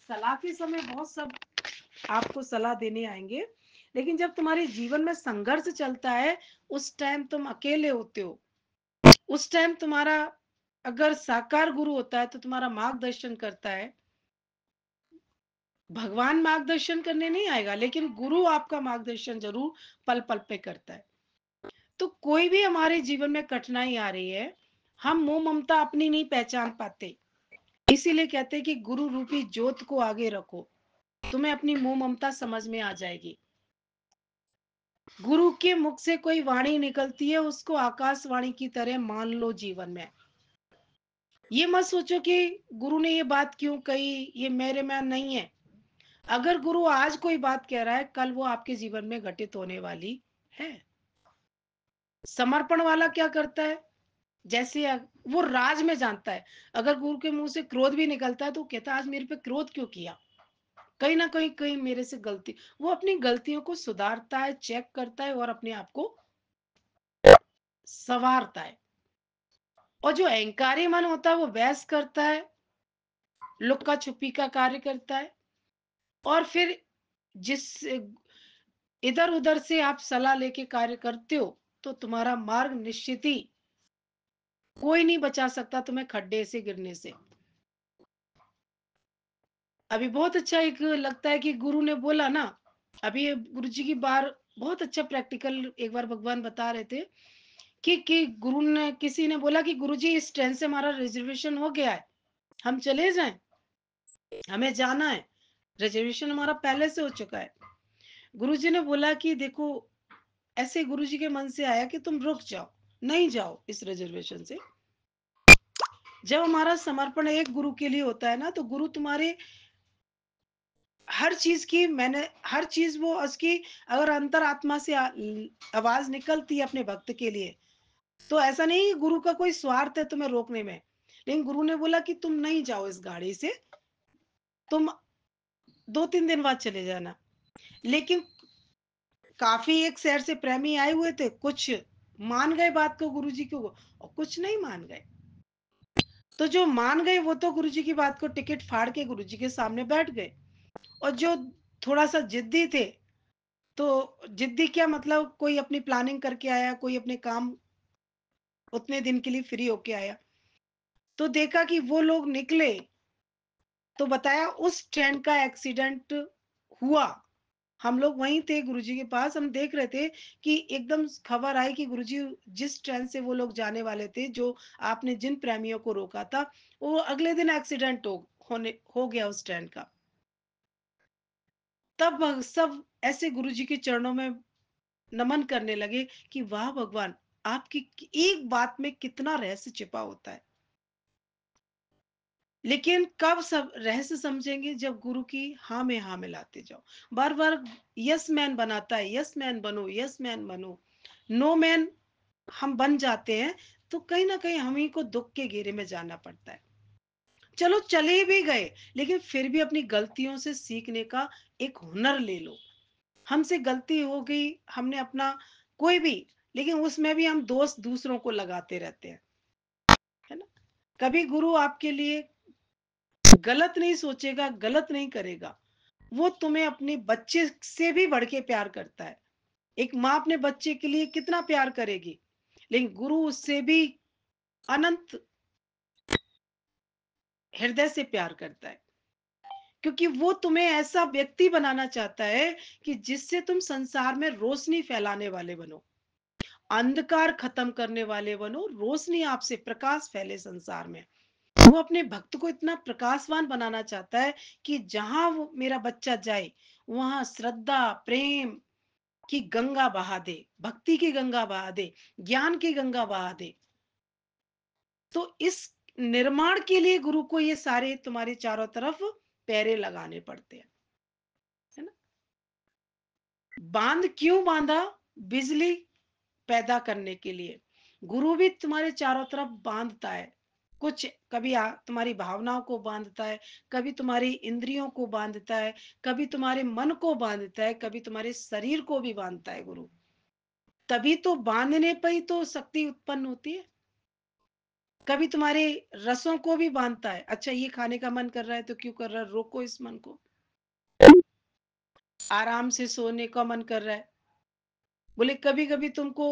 सलाह के समय बहुत सब आपको सलाह देने आएंगे, लेकिन जब तुम्हारे जीवन में संघर्ष चलता है, उस टाइम तुम अकेले होते हो। उस टाइम तुम्हारा अगर साकार गुरु होता है तो तुम्हारा मार्गदर्शन करता है। भगवान मार्गदर्शन करने नहीं आएगा, लेकिन गुरु आपका मार्गदर्शन जरूर पल पल पे करता है। तो कोई भी हमारे जीवन में कठिनाई आ रही है, हम मोह ममता अपनी नहीं पहचान पाते, इसीलिए कहते हैं कि गुरु रूपी ज्योत को आगे रखो, तुम्हें अपनी मोह ममता समझ में आ जाएगी। गुरु के मुख से कोई वाणी निकलती है, उसको आकाशवाणी की तरह मान लो जीवन में। ये मत सोचो कि गुरु ने ये बात क्यों कही, ये मेरे में नहीं है। अगर गुरु आज कोई बात कह रहा है, कल वो आपके जीवन में घटित होने वाली है। समर्पण वाला क्या करता है, जैसे वो राज में जानता है। अगर गुरु के मुंह से क्रोध भी निकलता है तो कहता है आज मेरे पे क्रोध क्यों किया, कहीं ना कहीं कहीं मेरे से गलती। वो अपनी गलतियों को सुधारता है, चेक करता है और अपने आप को संवारता है। और जो अहंकारी मन होता है वो बहस करता है, लुक्का छुपी का कार्य करता है। और फिर जिस इधर उधर से आप सलाह लेके कार्य करते हो, तो तुम्हारा मार्ग निश्चित ही कोई नहीं बचा सकता तुम्हें खड्डे से गिरने से। अभी बहुत अच्छा एक लगता है कि गुरु ने बोला ना, अभी ये गुरु जी की बार बहुत अच्छा प्रैक्टिकल एक बार भगवान बता रहे थे कि गुरु ने, किसी ने बोला कि गुरु जी इस ट्रेन से हमारा रिजर्वेशन हो गया है, हम चले जाएं, हमें जाना है, रिजर्वेशन हमारा पहले से हो चुका है। गुरुजी ने बोला कि देखो, ऐसे गुरुजी के मन से आया कि तुम रुक जाओ, नहीं जाओ इस रिजर्वेशन से। जब हमारा समर्पण एक गुरु के लिए होता है ना, तो गुरु तुम्हारे हर चीज की, मैंने हर चीज वो उसकी, अगर अंतरात्मा से आवाज निकलती है अपने भक्त के लिए, तो ऐसा नहीं कि गुरु का कोई स्वार्थ है तुम्हें रोकने में। लेकिन गुरु ने बोला कि तुम नहीं जाओ इस गाड़ी से, तुम 2-3 दिन बाद चले जाना। लेकिन काफी एक शहर से प्रेमी आए हुए थे, कुछ मान गए बात को गुरुजी को और कुछ नहीं मान गए। तो जो मान गए वो तो गुरुजी की बात को टिकट फाड़ के गुरुजी के सामने बैठ गए। और जो थोड़ा सा जिद्दी थे, तो जिद्दी क्या मतलब, कोई अपनी प्लानिंग करके आया, कोई अपने काम उतने दिन के लिए फ्री होके आया, तो देखा कि वो लोग निकले, तो बताया उस ट्रेन का एक्सीडेंट हुआ। हम लोग वहीं थे गुरुजी के पास, हम देख रहे थे कि एकदम खबर आई कि गुरुजी जिस ट्रेन से वो लोग जाने वाले थे, जो आपने जिन प्रेमियों को रोका था, वो अगले दिन एक्सीडेंट हो गया उस ट्रेन का। तब सब ऐसे गुरुजी के चरणों में नमन करने लगे कि वाह भगवान, आपकी एक बात में कितना रहस्य छिपा होता है। लेकिन कब सब रहस्य समझेंगे, जब गुरु की हाँ में हाँ मिलाते जाओ। बार बार यस मैन बनाता है, यस मैन बनो, यस मैन बनो, नो मैन हम बन जाते हैं, तो कहीं ना कहीं हम ही को दुख के घेरे में जाना पड़ता है। चलो चले भी गए, लेकिन फिर भी अपनी गलतियों से सीखने का एक हुनर ले लो। हमसे गलती हो गई, हमने अपना कोई भी, लेकिन उसमें भी हम दोस्त दूसरों को लगाते रहते हैं, है ना। कभी गुरु आपके लिए गलत नहीं सोचेगा, गलत नहीं करेगा। वो तुम्हें अपने बच्चे से भी बढ़ के प्यार करता है। एक माँ अपने बच्चे के लिए कितना प्यार करेगी, लेकिन गुरु उससे भी अनंत हृदय से प्यार करता है, क्योंकि वो तुम्हें ऐसा व्यक्ति बनाना चाहता है कि जिससे तुम संसार में रोशनी फैलाने वाले बनो, अंधकार खत्म करने वाले बनो, रोशनी आपसे प्रकाश फैले संसार में। वो अपने भक्त को इतना प्रकाशवान बनाना चाहता है कि जहां वो मेरा बच्चा जाए, वहां श्रद्धा प्रेम की गंगा बहा दे, भक्ति की गंगा बहा दे, ज्ञान की गंगा बहा दे। तो इस निर्माण के लिए गुरु को ये सारे तुम्हारे चारों तरफ पैरे लगाने पड़ते हैं, है ना। बांध क्यों बांधा, बिजली पैदा करने के लिए। गुरु भी तुम्हारे चारों तरफ बांधता है, कुछ कभी तुम्हारी भावनाओं को बांधता है, कभी तुम्हारी इंद्रियों को बांधता है, कभी तुम्हारे मन को बांधता है, कभी तुम्हारे शरीर को भी बांधता है गुरु। तभी तो बांधने पर ही तो शक्ति उत्पन्न होती है। कभी तुम्हारे रसों को भी बांधता है। अच्छा, ये खाने का मन कर रहा है तो क्यों कर रहा है, रोको इस मन को। आराम से सोने का मन कर रहा है, बोले कभी कभी तुमको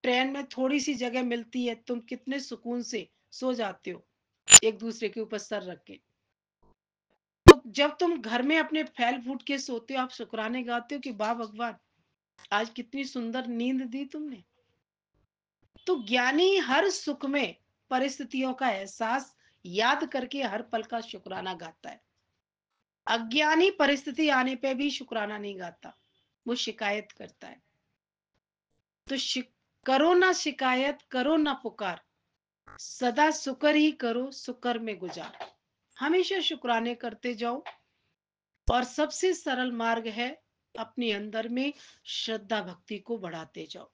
ट्रेन में थोड़ी सी जगह मिलती है, तुम कितने सुकून से सो जाते हो एक दूसरे के ऊपर सर रख के। तो जब तुम घर में अपने फैल फूट के सोते हो, आप शुक्राने गाते हो कि वाह भगवान, आज कितनी सुंदर नींद दी तुमने। तो ज्ञानी हर सुख में परिस्थितियों का एहसास याद करके हर पल का शुक्राना गाता है। अज्ञानी परिस्थिति आने पे भी शुक्राना नहीं गाता, वो शिकायत करता है। तो करो ना शिकायत, करो ना पुकार, सदा शुक्र ही करो, शुक्र में गुजार। हमेशा शुक्राने करते जाओ। और सबसे सरल मार्ग है, अपने अंदर में श्रद्धा भक्ति को बढ़ाते जाओ।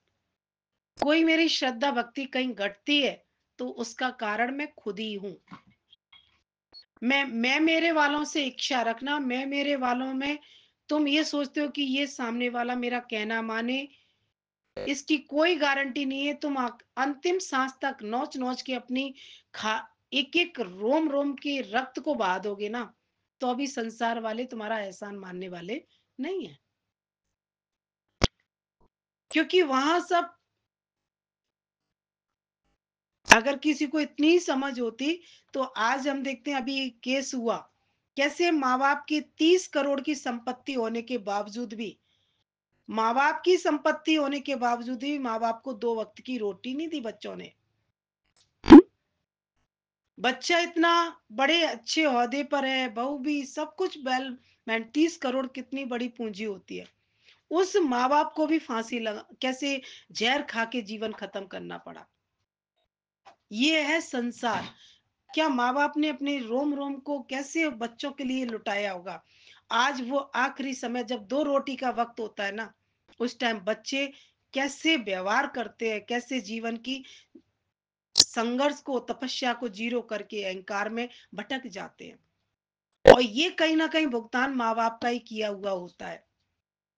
कोई मेरी श्रद्धा भक्ति कहीं घटती है तो उसका कारण मैं खुद ही हूं। मैं मेरे वालों से इच्छा रखना, मैं मेरे वालों में, तुम ये सोचते हो कि ये सामने वाला मेरा कहना माने, इसकी कोई गारंटी नहीं है। तुम अंतिम सांस तक नोच नोच के अपनी खा एक एक रोम रोम के रक्त को बहा दोगे ना, तो अभी संसार वाले तुम्हारा एहसान मानने वाले नहीं है। क्योंकि वहां सब, अगर किसी को इतनी समझ होती तो आज हम देखते हैं अभी एक केस हुआ, कैसे माँ बाप की 30 करोड़ की संपत्ति होने के बावजूद भी, माँ बाप की संपत्ति होने के बावजूद भी माँ बाप को 2 वक्त की रोटी नहीं दी बच्चों ने। बच्चा इतना बड़े अच्छे ओहदे पर है, बहू भी सब कुछ वेल मैन, 30 करोड़ कितनी बड़ी पूंजी होती है। उस माँ बाप को भी फांसी लगा, कैसे जहर खा के जीवन खत्म करना पड़ा। ये है संसार। क्या माँ बाप ने अपने रोम रोम को कैसे बच्चों के लिए लुटाया होगा। आज वो आखिरी समय जब 2 रोटी का वक्त होता है ना, उस टाइम बच्चे कैसे व्यवहार करते हैं, कैसे जीवन की संघर्ष को, तपस्या को जीरो करके अहंकार में भटक जाते हैं। और ये कहीं ना कहीं भुगतान माँ बाप का ही किया हुआ होता है।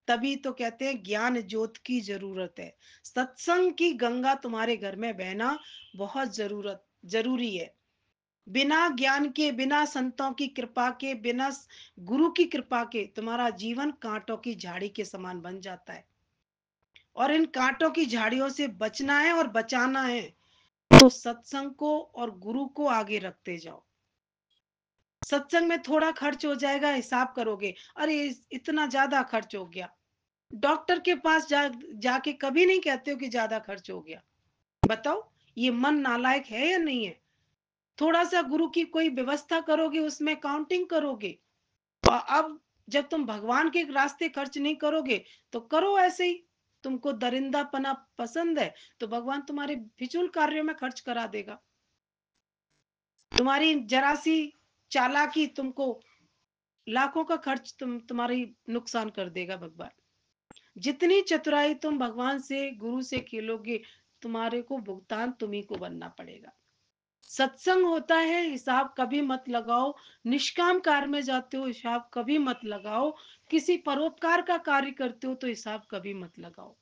तभी तो कहते हैं ज्ञान ज्योत की जरूरत है। सत्संग की गंगा तुम्हारे घर में बहना बहुत जरूरी है। बिना ज्ञान के, बिना संतों की कृपा के, बिना गुरु की कृपा के तुम्हारा जीवन कांटों की झाड़ी के समान बन जाता है। और इन कांटों की झाड़ियों से बचना है और बचाना है, तो सत्संग को और गुरु को आगे रखते जाओ। सत्संग में थोड़ा खर्च हो जाएगा, हिसाब करोगे, अरे इतना ज्यादा खर्च हो गया। डॉक्टर के पास जाके कभी नहीं कहते हो कि ज्यादा खर्च हो गया। बताओ, ये मन नालायक है या नहीं है। थोड़ा सा गुरु की कोई व्यवस्था करोगे, उसमें काउंटिंग करोगे। और अब जब तुम भगवान के रास्ते खर्च नहीं करोगे तो करो ऐसे ही। तुमको दरिंदापना पसंद है तो भगवान तुम्हारे फिजूल कार्यों में खर्च करा देगा। तुम्हारी जरा सी चालाकी तुमको लाखों का खर्च तुम्हारी नुकसान कर देगा भगवान। जितनी चतुराई तुम भगवान से, गुरु से खेलोगे, तुम्हारे को भुगतान तुम्ही को बनना पड़ेगा। सत्संग होता है, हिसाब कभी मत लगाओ। निष्काम कार्य में जाते हो, हिसाब कभी मत लगाओ। किसी परोपकार का कार्य करते हो तो हिसाब कभी मत लगाओ।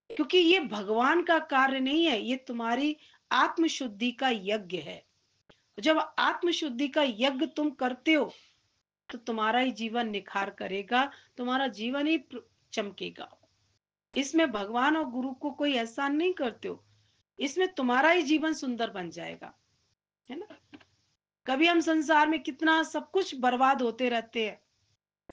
क्योंकि ये भगवान का कार्य नहीं है, ये तुम्हारी आत्मशुद्धि का यज्ञ है। जब आत्मशुद्धि का यज्ञ तुम करते हो तो तुम्हारा ही जीवन निखार करेगा, तुम्हारा जीवन ही चमकेगा। इसमें भगवान और गुरु को कोई एहसान नहीं करते हो, इसमें तुम्हारा ही जीवन सुंदर बन जाएगा, है ना। कभी हम संसार में कितना सब कुछ बर्बाद होते रहते हैं।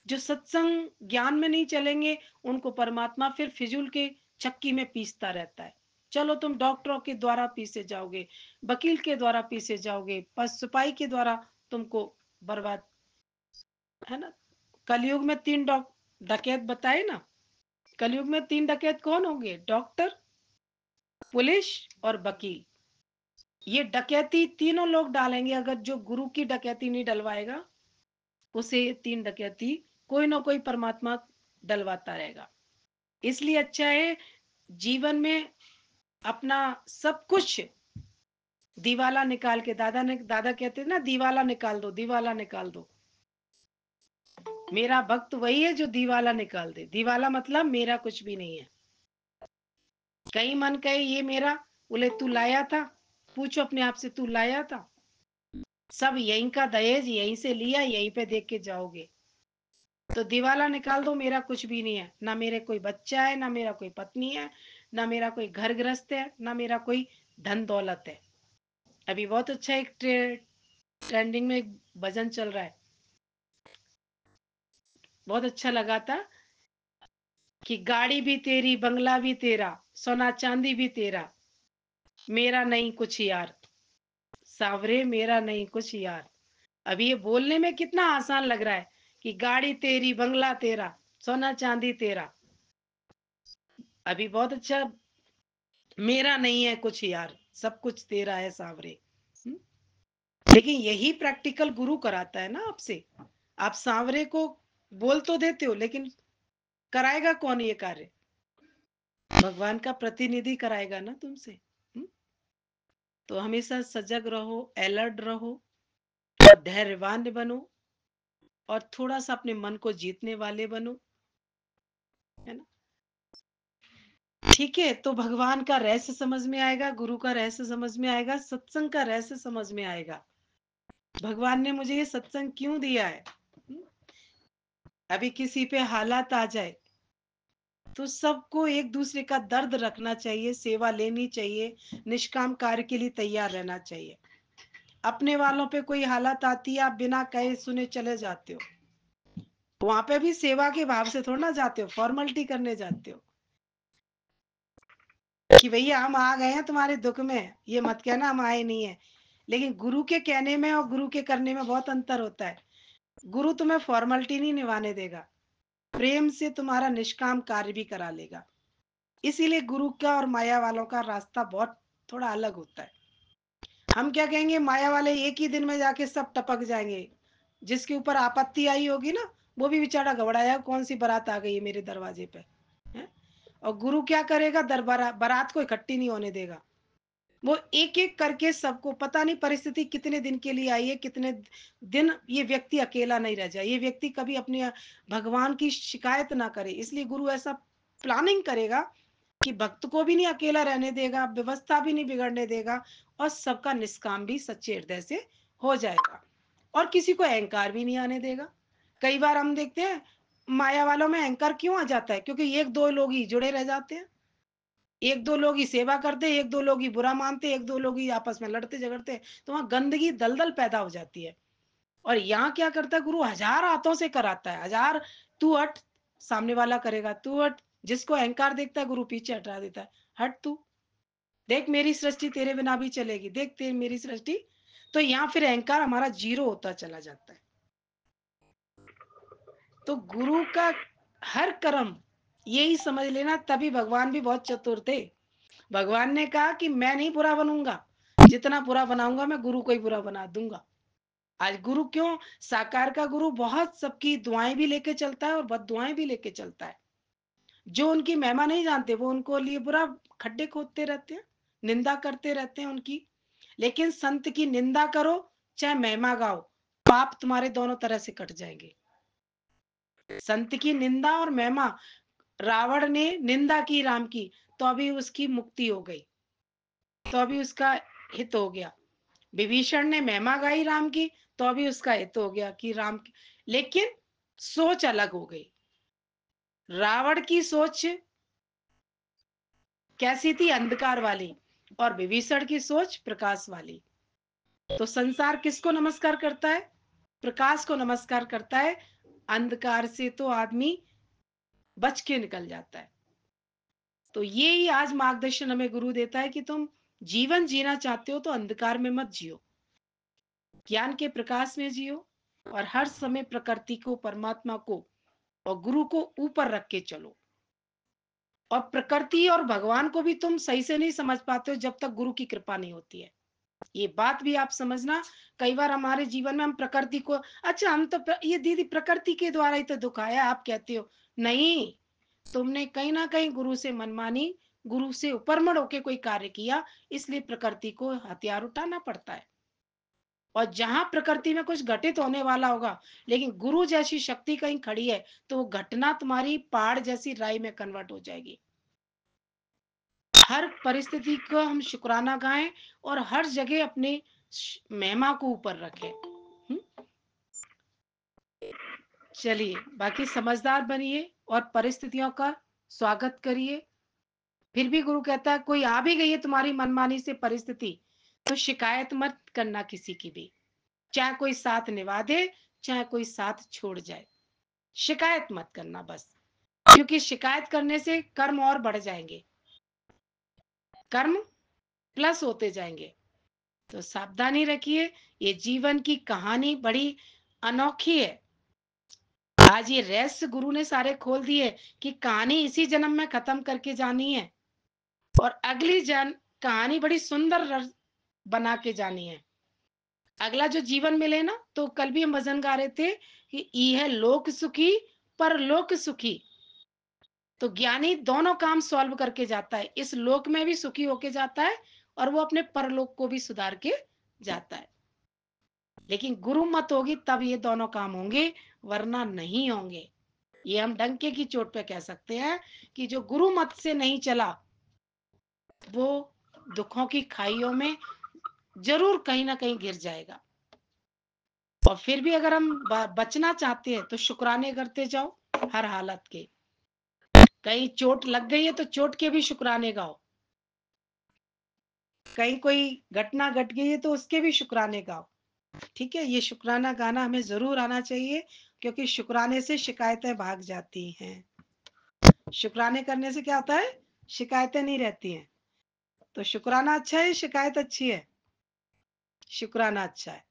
जो सत्संग ज्ञान में नहीं चलेंगे, उनको परमात्मा फिर फिजूल के चक्की में पीसता रहता है। चलो तुम डॉक्टरों के द्वारा पीसे जाओगे, वकील के द्वारा पीसे जाओगे, सिपाही के द्वारा तुमको बर्बाद, है ना। कलयुग में 3 डकैत बताए ना। कलयुग में 3 डकैत कौन होंगे, डॉक्टर, पुलिस और वकील। ये डकैती तीनों लोग डालेंगे, अगर जो गुरु की डकैती नहीं डलवाएगा उसे ये 3 डकैती कोई ना कोई परमात्मा डलवाता रहेगा। इसलिए अच्छा है जीवन में अपना सब कुछ दिवाला निकाल के, दादा कहते हैं ना, दिवाला निकाल दो, दिवाला निकाल दो। मेरा भक्त वही है जो दिवाला निकाल दे। दिवाला मतलब मेरा कुछ भी नहीं है। कहीं मन कहे ये मेरा, बोले तू लाया था? पूछो अपने आप से, तू लाया था? सब यहीं का दहेज यहीं से लिया, यहीं पे देख के जाओगे। तो दिवाला निकाल दो, मेरा कुछ भी नहीं है, ना मेरे कोई बच्चा है, ना मेरा कोई पत्नी है, ना मेरा कोई घर गृहस्थ है, ना मेरा कोई धन दौलत है। अभी बहुत अच्छा एक ट्रेंडिंग में एक भजन चल रहा है, बहुत अच्छा लगा था कि गाड़ी भी तेरी, बंगला भी तेरा, सोना चांदी भी तेरा, मेरा नहीं कुछ यार, सावरे मेरा नहीं कुछ यार। अभी ये बोलने में कितना आसान लग रहा है कि गाड़ी तेरी, बंगला तेरा, सोना चांदी तेरा, अभी बहुत अच्छा, मेरा नहीं है कुछ यार, सब कुछ तेरा है सावरे। हम्म? लेकिन यही प्रैक्टिकल गुरु कराता है ना आपसे। आप सांवरे को बोल तो देते हो, लेकिन कराएगा कौन ये कार्य? भगवान का प्रतिनिधि कराएगा ना तुमसे। तो हमेशा सजग रहो, अलर्ट रहो, और धैर्यवान बनो, और थोड़ा सा अपने मन को जीतने वाले बनो, है ना। ठीक है, तो भगवान का रहस्य समझ में आएगा, गुरु का रहस्य समझ में आएगा, सत्संग का रहस्य समझ में आएगा। भगवान ने मुझे ये सत्संग क्यों दिया है। अभी किसी पे हालात आ जाए तो सबको एक दूसरे का दर्द रखना चाहिए, सेवा लेनी चाहिए, निष्काम कार्य के लिए तैयार रहना चाहिए। अपने वालों पे कोई हालत आती है, आप बिना कहे सुने चले जाते हो, वहां पे भी सेवा के भाव से थोड़ा ना जाते हो, फॉर्मेलिटी करने जाते हो कि भैया हम आ गए हैं तुम्हारे दुख में, ये मत कहना हम आए नहीं है। लेकिन गुरु के कहने में और गुरु के करने में बहुत अंतर होता है। गुरु तुम्हें फॉर्मेलिटी नहीं निभाने देगा, प्रेम से तुम्हारा निष्काम कार्य भी करा लेगा। इसीलिए गुरु का और माया वालों का रास्ता बहुत थोड़ा अलग होता है। हम क्या कहेंगे, माया वाले एक ही दिन में जाके सब टपक जाएंगे, जिसके ऊपर आपत्ति आई होगी ना, वो भी बेचारा घबराया, कौन सी बारात आ गई है मेरे दरवाजे पे, है? और गुरु क्या करेगा, दरबार बारात को इकट्ठी नहीं होने देगा। वो एक एक करके सबको, पता नहीं परिस्थिति कितने दिन के लिए आई है, कितने दिन ये व्यक्ति अकेला नहीं रह जाए, ये व्यक्ति कभी अपने भगवान की शिकायत ना करे, इसलिए गुरु ऐसा प्लानिंग करेगा कि भक्त को भी नहीं अकेला रहने देगा, व्यवस्था भी नहीं बिगड़ने देगा, और सबका निष्काम भी सच्चे हृदय से हो जाएगा, और किसी को अहंकार भी नहीं आने देगा। कई बार हम देखते हैं माया वालों में अहंकार क्यों आ जाता है, क्योंकि एक दो लोग ही जुड़े रह जाते हैं, एक दो लोग ही सेवा करते, एक दो लोग ही बुरा मानते, एक दो लोग ही आपस में लड़ते झगड़ते, तो वहां गंदगी दलदल पैदा हो जाती है। और यहाँ क्या करता है गुरु, हजार हाथों से कराता है, हजार, तू हट, सामने वाला करेगा, तू हट, जिसको अहंकार देखता है गुरु पीछे हटा देता है, हट तू, देख मेरी सृष्टि तेरे बिना भी चलेगी, देख तेरी मेरी सृष्टि। तो यहाँ फिर अहंकार हमारा जीरो होता चला जाता है। तो गुरु का हर कर्म यही समझ लेना, तभी भगवान भी बहुत चतुर थे। भगवान ने कहा कि मैं नहीं बुरा बनूंगा, जितना बुरा बनाऊंगा मैं गुरु को ही बुरा बना दूंगा। आज गुरु क्यों, साकार का गुरु बहुत सबकी दुआएं भी लेके चलता है और बद दुआएं भी लेके चलता है। जो उनकी महिमा नहीं जानते वो उनको लिए बुरा खड्डे खोदते रहते हैं, निंदा करते रहते हैं उनकी। लेकिन संत की निंदा करो चाहे महिमा गाओ, पाप तुम्हारे दोनों तरह से कट जाएंगे। संत की निंदा और महिमा, रावण ने निंदा की राम की, तो अभी उसकी मुक्ति हो गई, तो अभी उसका हित हो गया। विभीषण ने महिमा गाई राम की, तो अभी उसका हित हो गया कि राम की, लेकिन सोच अलग हो गई। रावण की सोच कैसी थी, अंधकार वाली, और विभीषण की सोच प्रकाश वाली। तो संसार किसको नमस्कार करता है, प्रकाश को नमस्कार करता है। अंधकार से तो आदमी बच के निकल जाता है। तो ये ही आज मार्गदर्शन हमें गुरु देता है कि तुम जीवन जीना चाहते हो तो अंधकार में मत जियो, ज्ञान के प्रकाश में जियो, और हर समय प्रकृति को, परमात्मा को और गुरु को ऊपर रख के चलो। और प्रकृति और भगवान को भी तुम सही से नहीं समझ पाते हो जब तक गुरु की कृपा नहीं होती है। ये बात भी आप समझना। कई बार हमारे जीवन में हम प्रकृति को, अच्छा हम तो ये दीदी प्रकृति के द्वारा ही तो दुख आया आप कहते हो, नहीं, तुमने कहीं ना कहीं गुरु से मनमानी, गुरु से उपरमण होके कोई कार्य किया, इसलिए प्रकृति को हथियार उठाना पड़ता है। और जहां प्रकृति में कुछ घटित होने वाला होगा, लेकिन गुरु जैसी शक्ति कहीं खड़ी है, तो वो घटना तुम्हारी पहाड़ जैसी राई में कन्वर्ट हो जाएगी। हर परिस्थिति का हम शुक्राना गाएँ और हर जगह अपने महिमा को ऊपर रखें। हुँ? चलिए, बाकी समझदार बनिए और परिस्थितियों का स्वागत करिए। फिर भी गुरु कहता है कोई आ भी गई है तुम्हारी मनमानी से परिस्थिति, तो शिकायत मत करना किसी की भी। चाहे कोई साथ निभा दे, चाहे कोई साथ छोड़ जाए। शिकायत मत करना बस, क्योंकि शिकायत करने से कर्म और बढ़ जाएँगे। कर्म प्लस होते जाएँगे। तो सावधानी रखिए, ये जीवन की कहानी बड़ी अनोखी है। आज ये रहस्य गुरु ने सारे खोल दिए कि कहानी इसी जन्म में खत्म करके जानी है और अगली जन कहानी बड़ी सुंदर बना के जानी है। अगला जो जीवन मिले ना, तो कल भी हम भजन गा रहे थे कि इह लोक सुखी परलोक सुखी। तो ज्ञानी दोनों काम सॉल्व करके जाता है, इस लोक में भी सुखी होके जाता है और वो अपने परलोक को भी सुधार के जाता है। लेकिन गुरु मत होगी तब ये दोनों काम होंगे, वरना नहीं होंगे। ये हम डंके की चोट पे कह सकते हैं कि जो गुरु मत से नहीं चला, वो दुखों की खाइयों में जरूर कहीं ना कहीं गिर जाएगा। और फिर भी अगर हम बचना चाहते हैं तो शुक्राने करते जाओ हर हालत के। कहीं चोट लग गई है तो चोट के भी शुक्राने गाओ। कहीं कोई घटना घट गई है तो उसके भी शुक्राने गाओ। ठीक है, ये शुक्राना गाना हमें जरूर आना चाहिए, क्योंकि शुक्राने से शिकायतें भाग जाती हैं। शुक्राने करने से क्या होता है, शिकायतें नहीं रहती हैं। तो शुक्राना अच्छा है, शिकायत अच्छी है? शुक्राना अच्छा है।